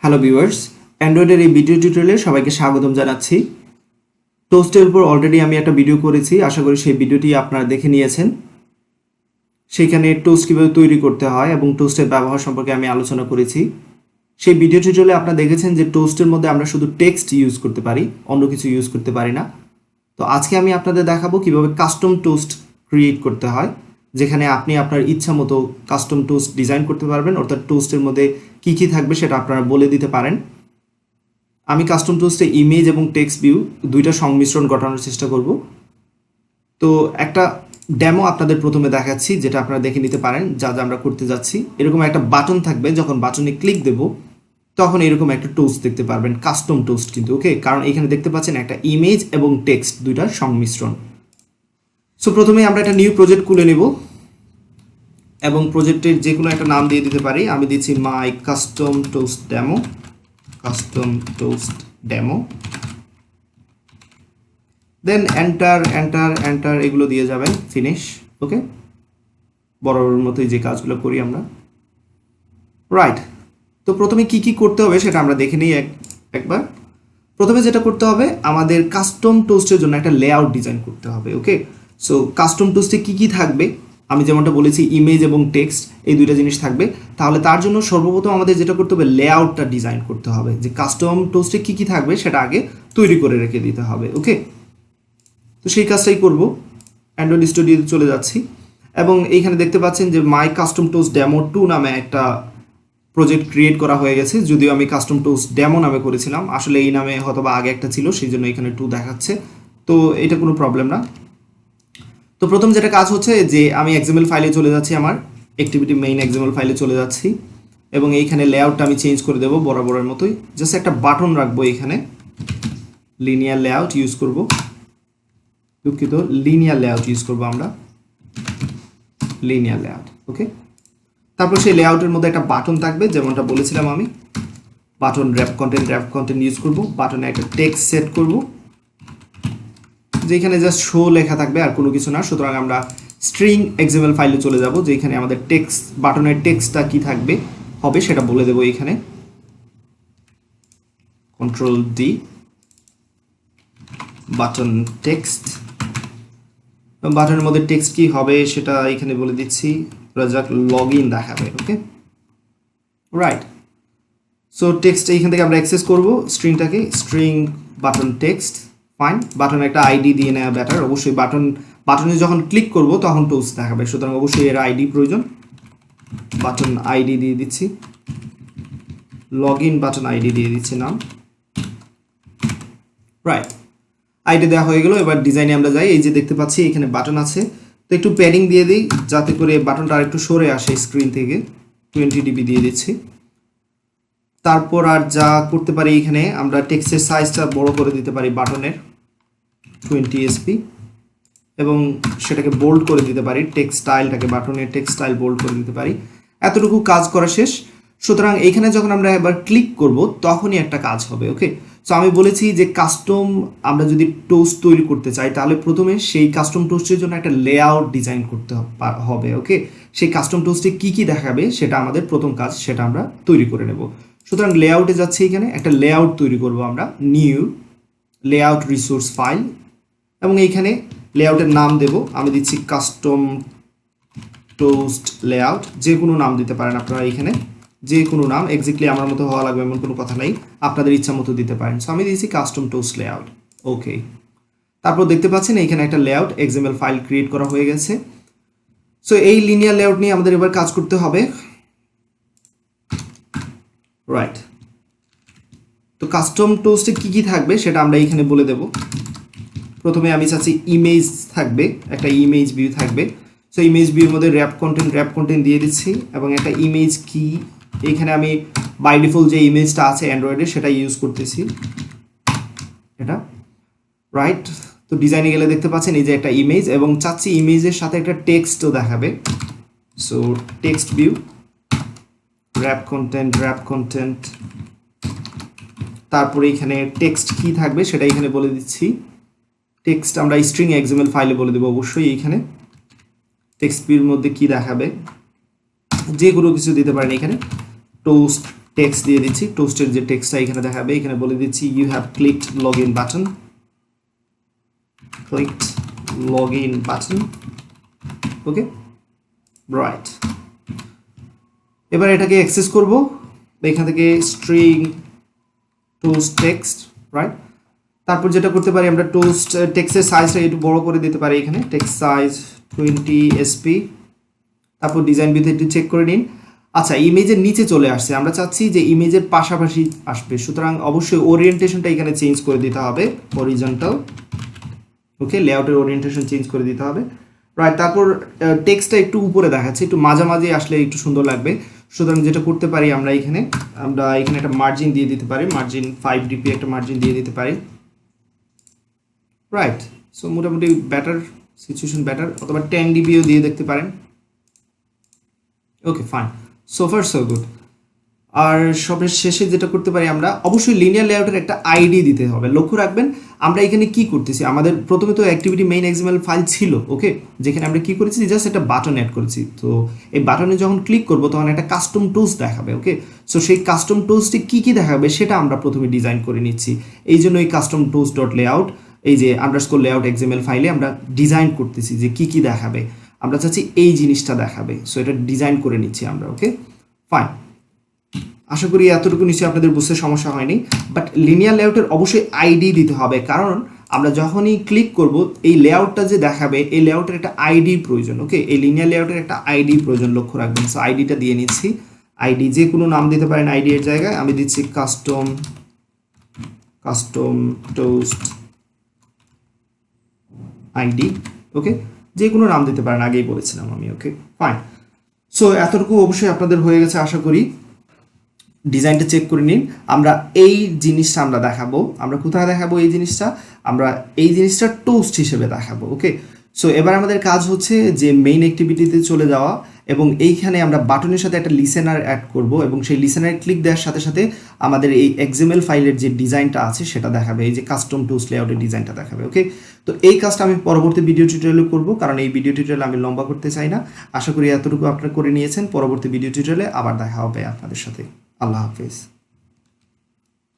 Hello viewers, অ্যান্ড্রয়েডের এই video টিউটোরিয়ালে সবাইকে স্বাগতম জানাচ্ছি। টোস্টের উপর অলরেডি আমি একটা ভিডিও করেছি, আশা করি সেই ভিডিওটি আপনারা দেখে নিয়েছেন। সেখানে টোস্ট কীভাবে তৈরি করতে হয় এবং টোস্টের ব্যবহার সম্পর্কে আমি আলোচনা করেছি। সেই ভিডিও টিউটোরিয়ালে আপনারা দেখেছেন যে টোস্টের মধ্যে আমরা শুধু টেক্সট ইউজ করতে পারি, অন্য কিছু ইউজ করতে পারি না। তো আজকে আমি আপনাদের দেখাবো কীভাবে কাস্টম টোস্ট ক্রিয়েট করতে হয়, যেখানে আপনি আপনার ইচ্ছা মতো কাস্টম টোস্ট ডিজাইন করতে পারবেন, অর্থাৎ টোস্টের মধ্যে কী কী থাকবে সেটা আপনারা বলে দিতে পারেন। আমি কাস্টম টোস্টে ইমেজ এবং টেক্সট ভিউ দুইটা সংমিশ্রণ ঘটানোর চেষ্টা করব। তো একটা ডেমো আপনাদের প্রথমে দেখাচ্ছি, যেটা আপনারা দেখে নিতে পারেন যা যা আমরা করতে যাচ্ছি। এরকম একটা বাটন থাকবে, যখন বাটনে ক্লিক দেব তখন এরকম একটা টোস্ট দেখতে পারবেন, কাস্টম টোস্ট কিন্তু, ওকে? কারণ এখানে দেখতে পাচ্ছেন একটা ইমেজ এবং টেক্সট দুইটার সংমিশ্রণ। সো প্রথমে আমরা একটা নিউ প্রজেক্ট খুলে নেব এবং প্রজেক্টের যে কোনো একটা নাম দিয়ে দিতে পারি। আমি দিচ্ছি my custom toast demo, custom toast demo. Then enter enter enter এগুলো দিয়ে যাবেন, ফিনিশ। ওকে, বরাবরের মতোই যে কাজগুলো করি আমরা, রাইট। তো প্রথমে কি কি করতে হবে সেটা আমরা দেখে নিই একবার। প্রথমে যেটা করতে হবে, আমাদের কাস্টম টোস্টের জন্য একটা লেআউট ডিজাইন করতে হবে। ওকে, সো কাস্টম টোস্টে কি কি থাকবে, আমি যেমনটা বলেছি ইমেজ এবং টেক্সট এই দুইটা জিনিস থাকবে। তাহলে তার জন্য সর্বপ্রথম আমাদের যেটা করতে হবে, লেআউটটা ডিজাইন করতে হবে, যে কাস্টম টোস্টে কি কি থাকবে সেটা আগে তৈরি করে রেখে দিতে হবে। ওকে, তো সেই কাজটাই করব। অ্যান্ড্রয়েড স্টুডিওতে চলে যাচ্ছি এবং এইখানে দেখতে পাচ্ছেন যে মাই কাস্টম টোস্ট ডেমো 2 নামে একটা প্রজেক্ট ক্রিয়েট করা হয়ে গেছে। যদিও আমি কাস্টম টোস্ট ডেমো নামে করেছিলাম, আসলে এই নামে হয়তো বা আগে একটা ছিল, সেই জন্য এখানে 2 দেখাচ্ছে। তো এটা কোনো প্রবলেম না। তো প্রথম যেটা কাজ হচ্ছে যে আমি এক্সএমএল ফাইলে চলে যাচ্ছি, আমার অ্যাক্টিভিটি মেইন এক্সএমএল ফাইলে চলে যাচ্ছি এবং এইখানে লেআউটটা আমি চেঞ্জ করে দেবো বরাবরের মতোই। জাস্ট একটা বাটন রাখবো, এখানে লিনিয়ার লেআউট ইউজ করব, দুঃখিত, লিনিয়ার লেআউট ইউজ করবো আমরা, লিনিয়ার লেআউট। ওকে, তারপর সেই লেআউটের মধ্যে একটা বাটন থাকবে, যেমনটা বলেছিলাম আমি, বাটন র্যাপ কন্টেন্ট ইউজ করব। বাটনে একটা টেক্সট সেট করব, যেখানে জাস্ট শো লেখা থাকবে আর কোনো কিছু না। সুতরাং আমরা স্ট্রিং এক্সএমএল ফাইলে চলে যাব, যেখানে আমাদের টেক্সট, বাটনের টেক্সটটা কি থাকবে হবে সেটা বলে দেবো। এখানে কন্ট্রোল ডি, বাটন টেক্সট, বাটনের মধ্যে টেক্সট কি হবে সেটা এখানে বলে দিচ্ছি, যাক লগ ইন দেখাবে। ওকে, রাইট। সো টেক্সট এইখান থেকে আমরা অ্যাক্সেস করব স্ট্রিংটাকে, স্ট্রিং বাটন টেক্সট, ফাইন। বাটনে একটা আইডি দিয়ে নেওয়া বেটার, অবশ্যই বাটনে যখন ক্লিক করব তখন টোস্ট দেখাবে, সুতরাং অবশ্যই এর আইডি প্রয়োজন। বাটন আইডি দিয়ে দিচ্ছি, লগ ইন বাটন আইডি দিয়ে দিচ্ছি নাম, রাইট। আইডি দেওয়া হয়ে গেল। এবার ডিজাইনে আমরা যাই। এই যে দেখতে পাচ্ছি এখানে বাটন আছে, তো একটু প্যাডিং দিয়ে দিই যাতে করে বাটনটা আর একটু সরে আসে স্ক্রিন থেকে। 20 dB দিয়ে দিচ্ছি। তারপর আর যা করতে পারি, এখানে আমরা টেক্সটের সাইজটা বড় করে দিতে পারি বাটনের 20 SP এবং সেটাকে বোল্ড করে দিতে পারি, টেক্সট স্টাইলটাকে, বাটনের টেক্সট স্টাইল বোল্ড করে দিতে পারি। এতটুকু কাজ করা শেষ। সুতরাং এইখানে যখন আমরা এবার ক্লিক করব তখনই একটা কাজ হবে। ওকে, সো আমি বলেছি যে কাস্টম আমরা যদি টোস্ট তৈরি করতে চাই তাহলে প্রথমে সেই কাস্টম টোস্টের জন্য একটা লেআউট ডিজাইন করতে হবে। ওকে, সেই কাস্টম টোস্টে কি কি দেখাবে সেটা আমাদের প্রথম কাজ, সেটা আমরা তৈরি করে নেব। সুতরাং লেআউটে যাচ্ছি, এখানে একটা লেআউট তৈরি করব আমরা, নিউ লেআউট রিসোর্স ফাইল, এবং এইখানে লেআউটের নাম দেব, আমি দিচ্ছি কাস্টম টোস্ট লেআউট। যে কোনো নাম দিতে পারেন আপনারা, এখানে যে কোনো নাম, এক্স্যাক্টলি আমার মতো হওয়া লাগবে এমন কোনো কথা নেই, আপনাদের ইচ্ছা মতো দিতে পারেন। সো আমি দিয়েছি কাস্টম টোস্ট লেআউট। ওকে, তারপর দেখতে পাচ্ছেন এখানে একটা লেআউট এক্সএমএল ফাইল ক্রিয়েট করা হয়ে গেছে। সো এই লিনিয়ার লেআউট নিয়ে আমাদের এবার কাজ করতে হবে, রাইট। তো কাস্টম টোস্টে কি কি থাকবে সেটা আমরা এখানে বলে দেব। প্রথমে আমি চাচ্ছি ইমেজ থাকবে, একটা ইমেজ ভিউ থাকবে। সো ইমেজ ভিউর মধ্যে র্যাপ কন্টেন্ট দিয়ে দিচ্ছি এবং একটা ইমেজ কি, এইখানে আমি বাই ডিফল্ট যে ইমেজটা আছে অ্যান্ড্রয়েডে সেটা ইউজ করতেছি, এটা, রাইট। তো ডিজাইনে গেলে দেখতে পাচ্ছেন এই যে একটা ইমেজ, এবং চাচ্ছি ইমেজের সাথে একটা টেক্সটও দেখাবে। So text view, rap content, তারপরে এখানে টেক্সট কি থাকবে সেটা এখানে বলে দিচ্ছি। টেক্সট আমরা স্ট্রিং এক্সএমএল ফাইলে বলে দেবো অবশ্যই। এইখানে টেক্সট ভিউর মধ্যে কি দেখাবে, যে কোনো কিছু দিতে পারেন এখানে, টোস্ট টেক্সট দিয়ে দিচ্ছি, টোস্টের যে টেক্সটটা এখানে দেখাবে, এখানে বলে দিচ্ছি you have clicked log in button, clicked log in button. Okay, right. এবার এটাকে অ্যাক্সেস করব এখান থেকে স্ট্রিং টোস্ট টেক্সট, রাইট। তারপর যেটা করতে পারি আমরা টোস্ট টেক্সটের সাইজটা একটু বড় করে দিতে পারি, এখানে টেক্সট সাইজ 20 SP। তারপর ডিজাইন ভিউতে একটু চেক করে নিন। আচ্ছা, ইমেজের নিচে চলে আসছে, আমরা চাচ্ছি যে ইমেজের পাশাপাশি আসবে, সুতরাং অবশ্যই ওরিয়েন্টেশনটা এখানে চেঞ্জ করে দিতে হবে, হরিজন্টাল। ওকে, লেআউটের ওরিয়েন্টেশন চেঞ্জ করে দিতে হবে, রাইট। তারপর টেক্সটটা একটু উপরে দেখাচ্ছে, একটু মাঝামাঝি আসলে একটু সুন্দর লাগবে, সুতরাং যেটা করতে পারি আমরা এখানে একটা মার্জিন দিয়ে দিতে পারি, মার্জিন 5 dp একটা মার্জিন দিয়ে দিতে পারি, রাইট। সো মোটামুটি বেটার সিচুয়েশন বেটার, অথবা 10 dbও দিয়ে দেখতে পারেন। Okay, fine, so far so good. আর সবের শেষে যেটা করতে পারি আমরা, অবশ্যই লিনিয়ার লেআউটের একটা আইডি দিতে হবে। লক্ষ্য রাখবেন আমরা এখানে কি করতেছি, আমাদের প্রথমে তো অ্যাক্টিভিটি মেইন এক্সএমএল ফাইল ছিল, ওকে, যেখানে আমরা কি করেছি, জাস্ট একটা বাটন অ্যাড করেছি। তো এই বাটনে যখন ক্লিক করব তখন একটা কাস্টম টুলস দেখাবে, ওকে। সো সেই কাস্টম টুলসটি কি কি দেখাবে সেটা আমরা প্রথমে ডিজাইন করে নিচ্ছি। এই জন্য এই কাস্টম টুলস ডট লেআউট, এই যে আন্ডারস্কোর লেআউট এক্সএমএল ফাইলে আমরা ডিজাইন করতেছি যে কি কি দেখাবে, আমরা চাচ্ছি এই জিনিসটা দেখাবে, সো এটা ডিজাইন করে নিচ্ছি আমরা। ওকে, ফাইন। আশা করি এতটুকু নিশ্চয়ই আপনাদের বুঝতে সমস্যা হয়নি। বাট লিনিয়ার লেআউটের অবশ্যই আইডি দিতে হবে, কারণ আমরা যখনই ক্লিক করব এই লেআউটটা যে দেখাবে এই লেআউটের একটা আইডি প্রয়োজন। ওকে, এই লিনিয়ার লেআউটের একটা আইডি প্রয়োজন, লক্ষ্য রাখবেন। সো আইডিটা দিয়ে নিচ্ছি, আইডি যে কোনো নাম দিতে পারেন আইডি এর জায়গায়, আমি দিচ্ছি কাস্টম টোস্ট আইডি। ওকে, যে কোনো নাম দিতে পারেন, আগেই বলেছিলাম আমি। ওকে, ফাইন। সো এতটুকু অবশ্যই আপনাদের হয়ে গেছে আশা করি। ডিজাইনটা চেক করে নিন। আমরা এই জিনিসটা আমরা দেখাবো, আমরা কোথায় দেখাবো এই জিনিসটা, আমরা এই জিনিসটা টোস্ট হিসেবে দেখাবো। ওকে, সো এবার আমাদের কাজ হচ্ছে যে মেইন অ্যাক্টিভিটিতে চলে যাওয়া, এবং এইখানে আমরা বাটনের সাথে একটা লিসেনার অ্যাড করব, এবং সেই লিসেনার ক্লিক দেওয়ার সাথে সাথে আমাদের এই এক্সএমএল ফাইলের যে ডিজাইনটা আছে সেটা দেখাবে, এই যে কাস্টম টোস্ট লেআউটের ডিজাইনটা দেখাবে। ওকে, তো এই কাজটা আমি পরবর্তী ভিডিও টিউটোরিয়ালে করব, কারণ এই ভিডিও টিউটোরিয়াল আমি লম্বা করতে চাই না। আশা করি এতটুকু আপনারা করে নিয়েছেন। পরবর্তী ভিডিও টিউটোরিয়ালে আবার দেখা হবে আপনাদের সাথে। আল্লাহ হাফেজ।